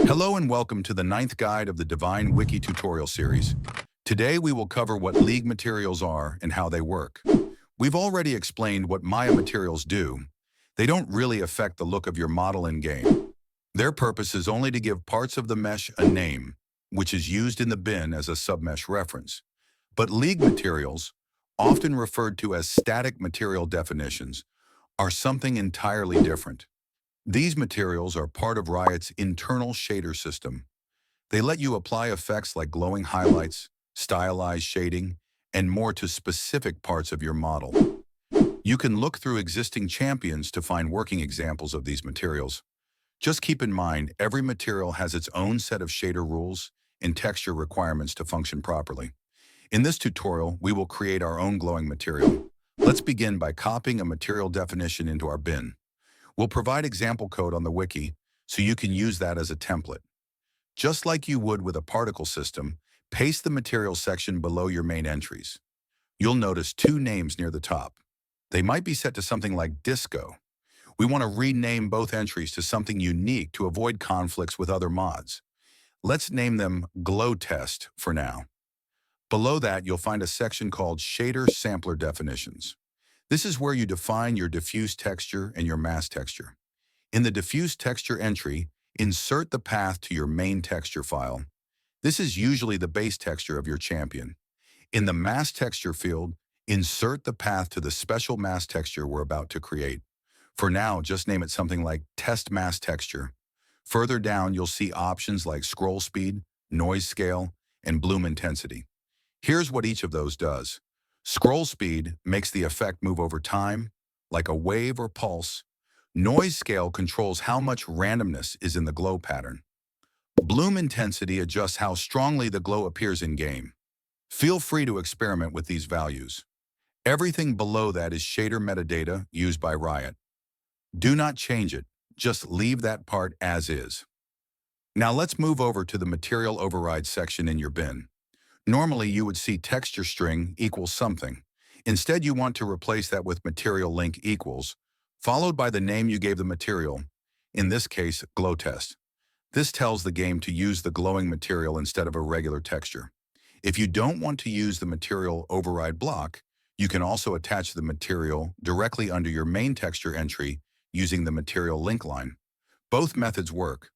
Hello and welcome to the ninth guide of the Divine Wiki tutorial series. Today we will cover what League materials are and how they work. We've already explained what Maya materials do. They don't really affect the look of your model in-game. Their purpose is only to give parts of the mesh a name, which is used in the bin as a submesh reference. But League materials, often referred to as static material definitions, are something entirely different. These materials are part of Riot's internal shader system. They let you apply effects like glowing highlights, stylized shading, and more to specific parts of your model. You can look through existing champions to find working examples of these materials. Just keep in mind, every material has its own set of shader rules and texture requirements to function properly. In this tutorial, we will create our own glowing material. Let's begin by copying a material definition into our bin. We'll provide example code on the wiki so you can use that as a template. Just like you would with a particle system, paste the material section below your main entries. You'll notice two names near the top. They might be set to something like disco. We want to rename both entries to something unique to avoid conflicts with other mods. Let's name them glow test for now. Below that, you'll find a section called shader sampler definitions. This is where you define your diffuse texture and your mask texture. In the diffuse texture entry, insert the path to your main texture file. This is usually the base texture of your champion. In the mask texture field, insert the path to the special mask texture we're about to create. For now, just name it something like test mask texture. Further down, you'll see options like scroll speed, noise scale, and bloom intensity. Here's what each of those does. Scroll speed makes the effect move over time, like a wave or pulse. Noise scale controls how much randomness is in the glow pattern. Bloom intensity adjusts how strongly the glow appears in-game. Feel free to experiment with these values. Everything below that is shader metadata used by Riot. Do not change it, just leave that part as is. Now let's move over to the material override section in your bin. Normally, you would see texture string equals something. Instead, you want to replace that with material link equals, followed by the name you gave the material, in this case, glow test. This tells the game to use the glowing material instead of a regular texture. If you don't want to use the material override block, you can also attach the material directly under your main texture entry using the material link line. Both methods work.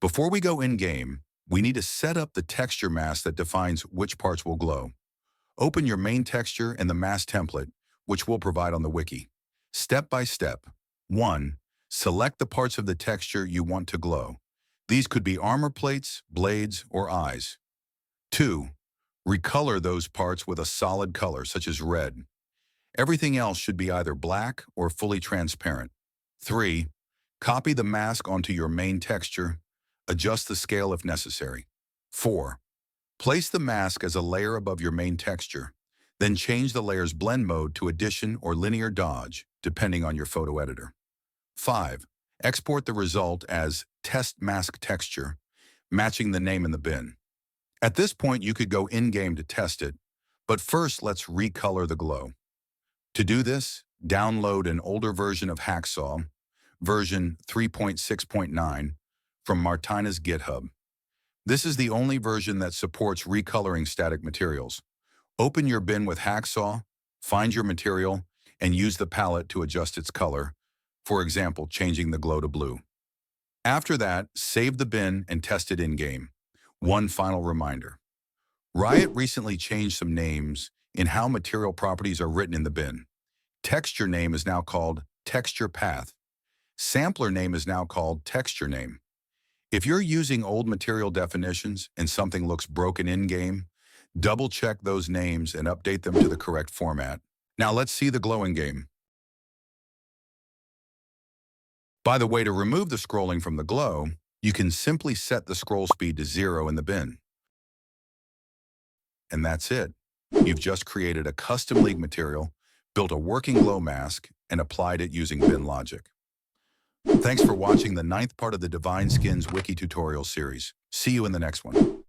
Before we go in-game, we need to set up the texture mask that defines which parts will glow. Open your main texture and the mask template, which we'll provide on the wiki. Step by step. 1. Select the parts of the texture you want to glow. These could be armor plates, blades, or eyes. 2. Recolor those parts with a solid color, such as red. Everything else should be either black or fully transparent. 3. Copy the mask onto your main texture. Adjust the scale if necessary. 4. Place the mask as a layer above your main texture, then change the layer's blend mode to addition or linear dodge, depending on your photo editor. 5. Export the result as test mask texture, matching the name in the bin. At this point, you could go in-game to test it, but first let's recolor the glow. To do this, download an older version of Hacksaw, version 3.6.9, from Martina's GitHub. This is the only version that supports recoloring static materials. Open your bin with Hacksaw, find your material, and use the palette to adjust its color, for example, changing the glow to blue. After that, save the bin and test it in-game. One final reminder. Riot recently changed some names in how material properties are written in the bin. Texture name is now called texture path. Sampler name is now called texture name. If you're using old material definitions and something looks broken in-game, double-check those names and update them to the correct format. Now let's see the glow in-game. By the way, to remove the scrolling from the glow, you can simply set the scroll speed to 0 in the bin. And that's it. You've just created a custom League material, built a working glow mask, and applied it using bin logic. Thanks for watching the ninth part of the Divine Skins Wiki tutorial series. See you in the next one.